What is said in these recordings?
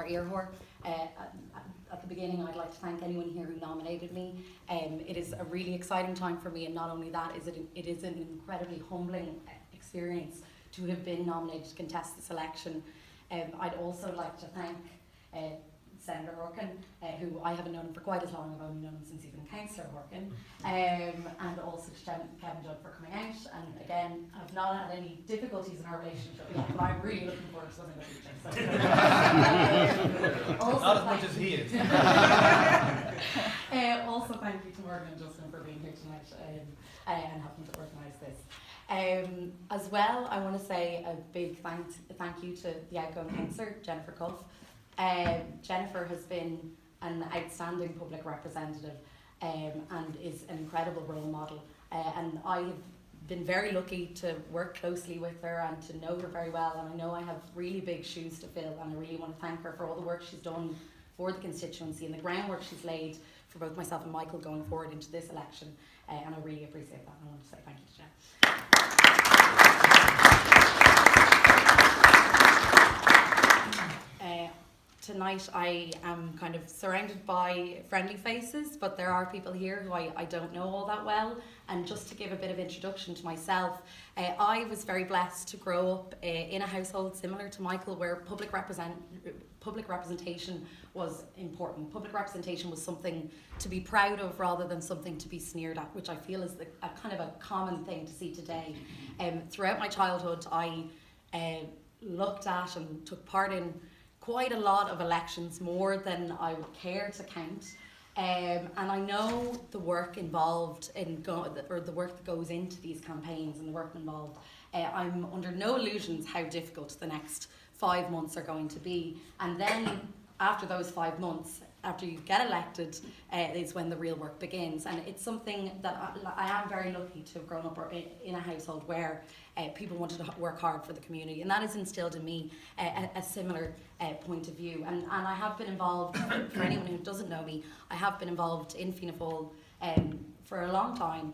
our Earhor. At the beginning, I'd like to thank anyone here who nominated me. It is a really exciting time for me, and not only that, it is an incredibly humbling experience to have been nominated to contest this election. I'd also like to thank Senator Horkin, who I haven't known him for quite as long. I've only known him since he's been Councillor Horkin, and also to Kevin Judd for coming out. And again, I've not had any difficulties in our relationship yet, but I'm really looking forward to something in the future. So, not as much as he is. Also, thank you to Morgan and Justin for being here tonight and helping to organise this. As well, I want to say a big thank you to the outgoing councillor, Jennifer Cuff. Jennifer has been an outstanding public representative and is an incredible role model. And I have been very lucky to work closely with her and to know her very well. And I know I have really big shoes to fill, and I really want to thank her for all the work she's done for the constituency and the groundwork she's laid for both myself and Michael going forward into this election. And I really appreciate that. And I want to say thank you to Jen. Tonight I am kind of surrounded by friendly faces, but there are people here who I don't know all that well. And just to give a bit of introduction to myself, I was very blessed to grow up in a household similar to Michael, where public representation was important. Public representation was something to be proud of rather than something to be sneered at, which I feel is a kind of a common thing to see today. Throughout my childhood, I looked at and took part in quite a lot of elections, more than I would care to count. And I know the work involved in the work that goes into these campaigns and the work involved. I'm under no illusions how difficult the next 5 months are going to be. And then after those 5 months, after you get elected, is when the real work begins. And it's something that I am very lucky to have grown up in a household where people wanted to work hard for the community, and that has instilled in me a similar point of view. And I have been involved, for anyone who doesn't know me, I have been involved in Fianna Fáil for a long time.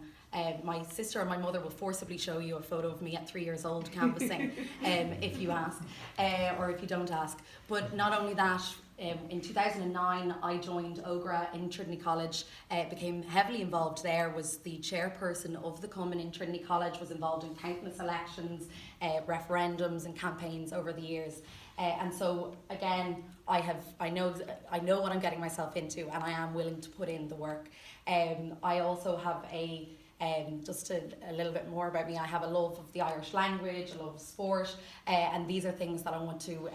My sister and my mother will forcibly show you a photo of me at 3 years old canvassing, if you ask, or if you don't ask. But not only that, in 2009 I joined OGRA in Trinity College, became heavily involved there, was the chairperson of the Cumann in Trinity College, was involved in countless elections, referendums and campaigns over the years. And so again, I know what I'm getting myself into, and I am willing to put in the work. I also have just a little bit more about me. I have a love of the Irish language, a love of sport, and these are things that I want to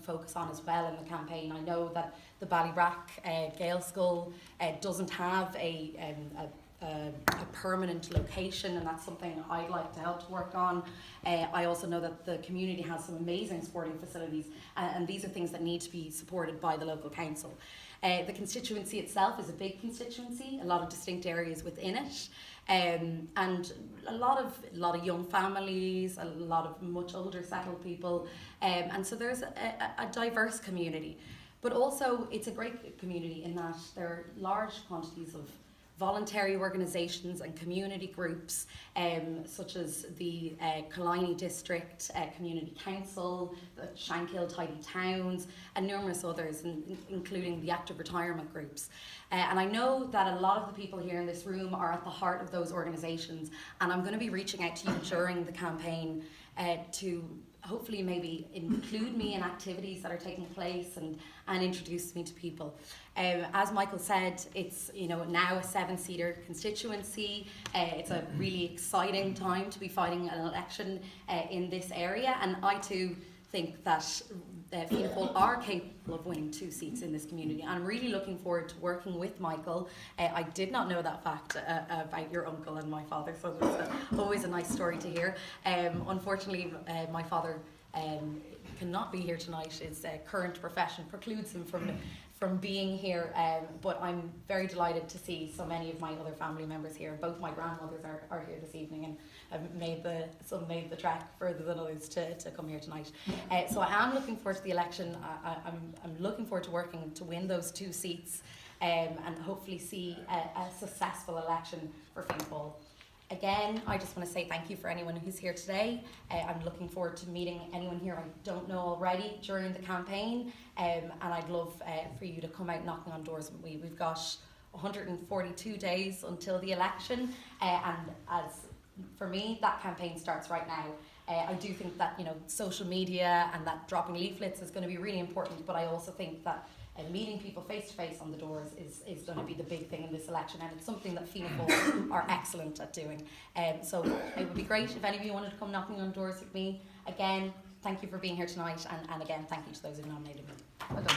focus on as well in the campaign. I know that the Ballybrack Gael School doesn't have a permanent location, and that's something I'd like to help to work on. I also know that the community has some amazing sporting facilities, and these are things that need to be supported by the local council. The constituency itself is a big constituency, a lot of distinct areas within it, and a lot of young families, a lot of much older settled people, and so there's a diverse community. But also it's a great community in that there are large quantities of voluntary organisations and community groups, such as the Killiney District Community Council, the Shankill Tidy Towns, and numerous others, including the active retirement groups. And I know that a lot of the people here in this room are at the heart of those organisations, and I'm going to be reaching out to you during the campaign to hopefully maybe include me in activities that are taking place and introduce me to people. As Michael said, it's now a 7-seater constituency. It's a really exciting time to be fighting an election in this area, and I too think that Fianna Fáil are capable of winning 2 seats in this community. I'm really looking forward to working with Michael. I did not know that fact about your uncle and my father, so it's always a nice story to hear. Unfortunately, my father cannot be here tonight. His current profession precludes him from being here, but I'm very delighted to see so many of my other family members here. Both my grandmothers are here this evening, and some made the trek further than others to come here tonight. So I am looking forward to the election. I'm looking forward to working to win those 2 seats, and hopefully see a successful election for Fianna Fáil. Again, I just want to say thank you for anyone who's here today. I'm looking forward to meeting anyone here I don't know already during the campaign, and I'd love for you to come out knocking on doors with me. We've got 142 days until the election, and as for me, that campaign starts right now. I do think that, you know, social media and that dropping leaflets is going to be really important, but I also think that meeting people face to face on the doors is going to be the big thing in this election, and it's something that Fianna Fáil are excellent at doing. So it would be great if any of you wanted to come knocking on doors with me. Again, thank you for being here tonight, and again, thank you to those who nominated me. Well done.